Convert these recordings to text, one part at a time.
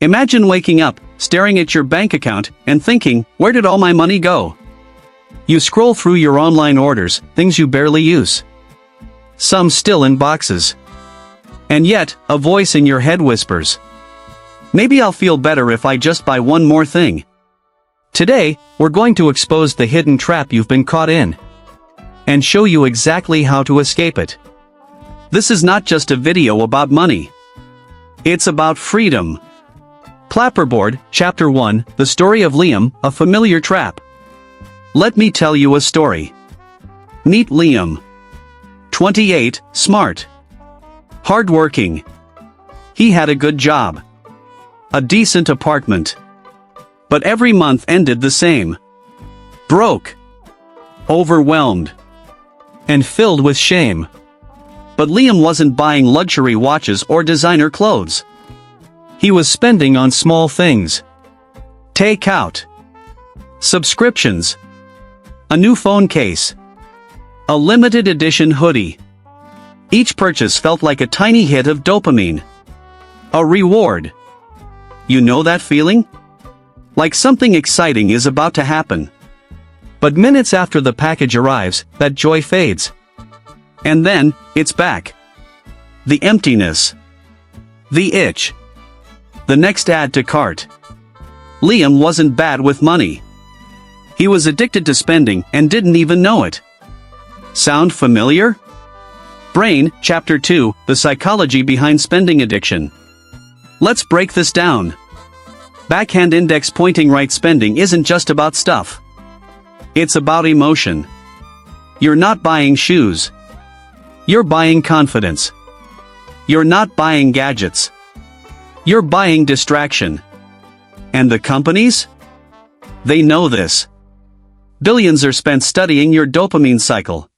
Imagine waking up, staring at your bank account, and thinking, where did all my money go? You scroll through your online orders, things you barely use. Some still in boxes. And yet, a voice in your head whispers, maybe I'll feel better if I just buy one more thing. Today, we're going to expose the hidden trap you've been caught in. And show you exactly how to escape it. This is not just a video about money. It's about freedom. Clapperboard, Chapter 1, The Story of Liam, a Familiar Trap. Let me tell you a story. Meet Liam. 28, smart. Hardworking. He had a good job. A decent apartment. But every month ended the same. Broke. Overwhelmed. And filled with shame. But Liam wasn't buying luxury watches or designer clothes. He was spending on small things. Takeout. Subscriptions. A new phone case. A limited edition hoodie. Each purchase felt like a tiny hit of dopamine. A reward. You know that feeling? Like something exciting is about to happen. But minutes after the package arrives, that joy fades. And then, it's back. The emptiness. The itch. The next add to cart. Liam wasn't bad with money. He was addicted to spending and didn't even know it. Sound familiar? Brain, Chapter 2, The Psychology Behind Spending Addiction. Let's break this down. Backhand index pointing right, spending isn't just about stuff. It's about emotion. You're not buying shoes. You're buying confidence. You're not buying gadgets. You're buying distraction. And the companies? They know this. Billions are spent studying your dopamine cycle.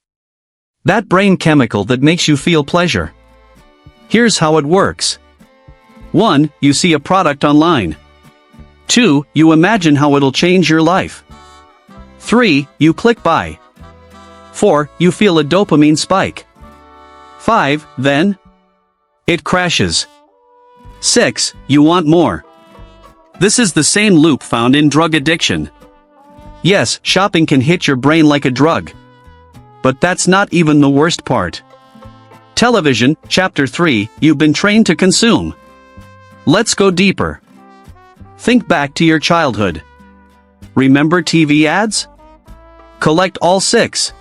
That brain chemical that makes you feel pleasure. Here's how it works. 1. You see a product online. 2. You imagine how it'll change your life. 3. You click buy. 4. You feel a dopamine spike. 5. Then it crashes. 6. You want more. This is the same loop found in drug addiction. Yes, shopping can hit your brain like a drug. But that's not even the worst part. Television, Chapter 3, You've been trained to consume. Let's go deeper. Think back to your childhood. Remember TV ads? Collect all 6.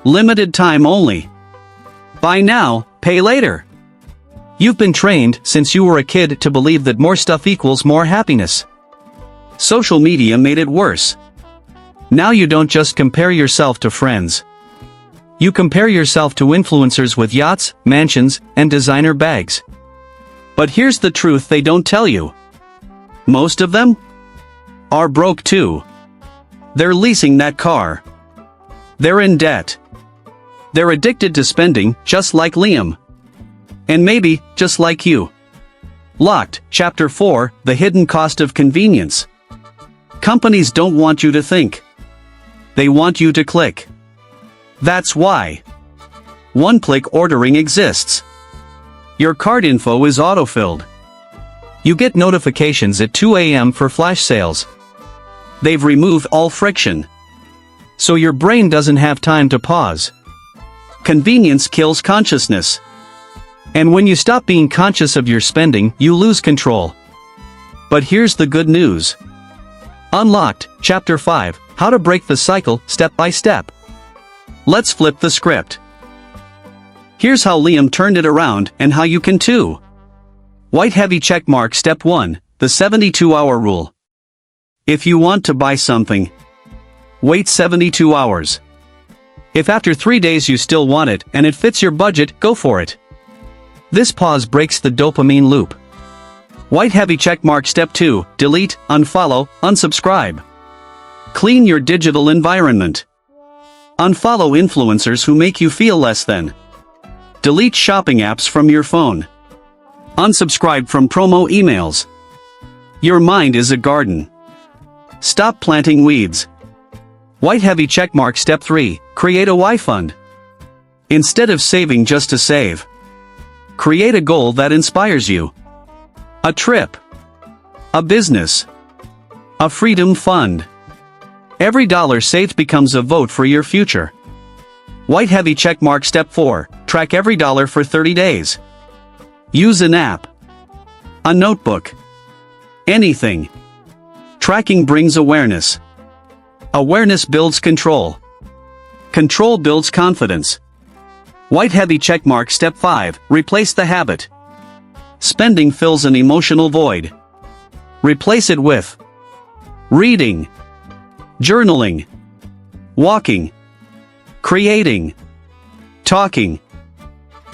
Limited time only. Buy now, pay later. You've been trained since you were a kid to believe that more stuff equals more happiness. Social media made it worse. Now you don't just compare yourself to friends. You compare yourself to influencers with yachts, mansions, and designer bags. But here's the truth they don't tell you. Most of them are broke too. They're leasing that car. They're in debt. They're addicted to spending, just like Liam. And maybe, just like you. Locked, Chapter 4, The Hidden Cost of Convenience. Companies don't want you to think. They want you to click. That's why one-click ordering exists. Your card info is autofilled. You get notifications at 2 a.m. for flash sales. They've removed all friction. So your brain doesn't have time to pause. Convenience kills consciousness. And when you stop being conscious of your spending, you lose control. But here's the good news. Unlocked, Chapter 5, How to Break the Cycle, Step by Step. Let's flip the script. Here's how Liam turned it around and how you can too. White heavy checkmark. Step 1, the 72-hour rule. If you want to buy something, wait 72 hours. If after 3 days you still want it and it fits your budget, go for it. This pause breaks the dopamine loop. White heavy checkmark. Step 2, delete, unfollow, unsubscribe. Clean your digital environment. Unfollow influencers who make you feel less than. Delete shopping apps from your phone. Unsubscribe from promo emails. Your mind is a garden. Stop planting weeds. White heavy checkmark. Step 3, create a Y fund. Instead of saving just to save, create a goal that inspires you. A trip. A business. A freedom fund. Every dollar saved becomes a vote for your future. White heavy checkmark. Step 4. Track every dollar for 30 days. Use an app. A notebook. Anything. Tracking brings awareness. Awareness builds control. Control builds confidence. White heavy checkmark. Step 5. Replace the habit. Spending fills an emotional void. Replace it with reading, journaling, walking, creating, talking.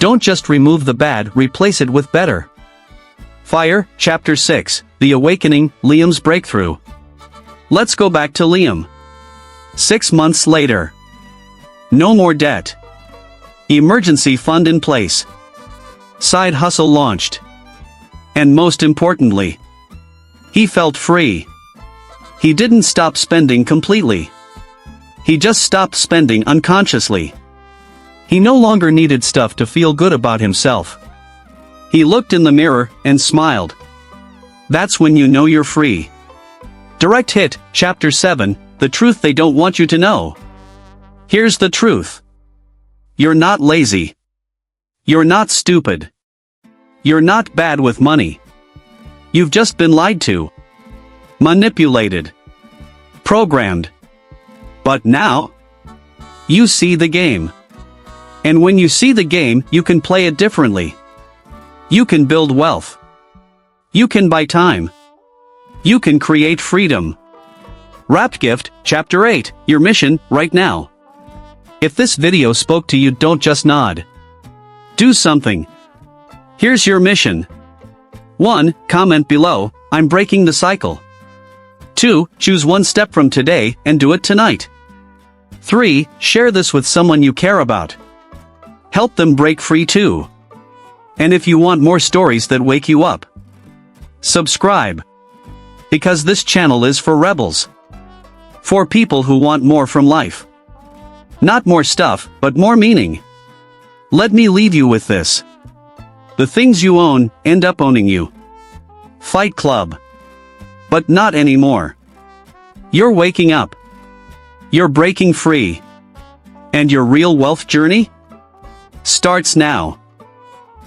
Don't just remove the bad, replace it with better. Fire, Chapter 6, The Awakening, Liam's Breakthrough. Let's go back to Liam. 6 months later. No more debt. Emergency fund in place. Side hustle launched. And most importantly, he felt free. He didn't stop spending completely. He just stopped spending unconsciously. He no longer needed stuff to feel good about himself. He looked in the mirror and smiled. That's when you know you're free. Direct hit, Chapter 7, The Truth They Don't Want You to Know. Here's the truth. You're not lazy. You're not stupid. You're not bad with money. You've just been lied to. Manipulated. Programmed. But now, you see the game. And when you see the game, you can play it differently. You can build wealth. You can buy time. You can create freedom. Wrapped gift, Chapter 8, Your mission, right now. If this video spoke to you, don't just nod. Do something. Here's your mission. 1. Comment below, I'm breaking the cycle. 2. Choose one step from today and do it tonight. 3. Share this with someone you care about. Help them break free too. And if you want more stories that wake you up, subscribe. Because this channel is for rebels. For people who want more from life. Not more stuff, but more meaning. Let me leave you with this. The things you own end up owning you. Fight Club. But not anymore. You're waking up. You're breaking free. And your real wealth journey starts now.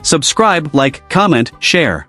Subscribe, like, comment, share.